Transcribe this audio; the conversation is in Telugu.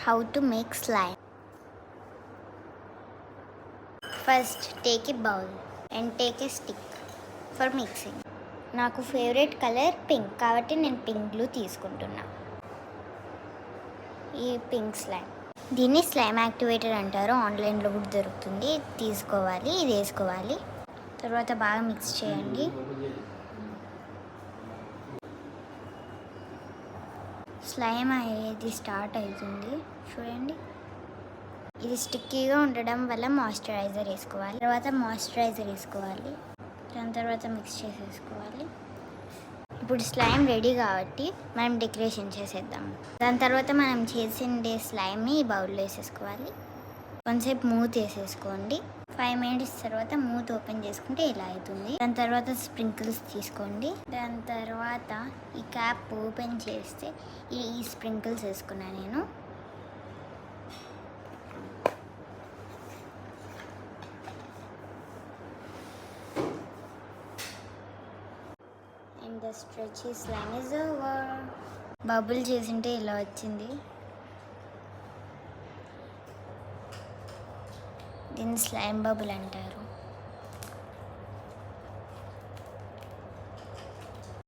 how to make slime. First, take a bowl and take a stick for mixing. నాకు ఫేవరెట్ కలర్ పింక్ కాబట్టి నేను పింక్ గ్లూ తీసుకుంటున్నా. ఈ పింక్ స్లైమ్, దీన్ని స్లైమ్ యాక్టివేటర్ అంటారు. ఆన్లైన్లో కూడా దొరుకుతుంది. తీసుకోవాలి, ఇది వేసుకోవాలి. తర్వాత బాగా మిక్స్ చేయండి. స్లైమ్ అయ్యేది స్టార్ట్ అవుతుంది, చూడండి. ఇది స్టిక్కీగా ఉండడం వల్ల మాయిశ్చరైజర్ వేసుకోవాలి. తర్వాత మాయిశ్చరైజర్ వేసుకోవాలి. దాని తర్వాత మిక్స్ చేసేసుకోవాలి. ఇప్పుడు స్లైమ్ రెడీ కాబట్టి మనం డెకరేషన్ చేసేద్దాం. దాని తర్వాత మనం చేసిండే స్లైమ్ని ఈ బౌల్లో వేసేసుకోవాలి. కొంచెంసేపు మూత వేసేసుకోండి. 5 minutes తర్వాత మూత ఓపెన్ చేసుకుంటే ఇలా అవుతుంది. దాని తర్వాత స్ప్రింకిల్స్ తీసుకోండి. దాని తర్వాత ఈ క్యాప్ ఓపెన్ చేస్తే ఈ స్ప్రింకిల్స్ వేసుకున్నాను నేను. And the stretchy slime is over. Bubble చేసింటే ఇలా వచ్చింది. దీన్ని స్లైమ్ బబుల్ అంటారు.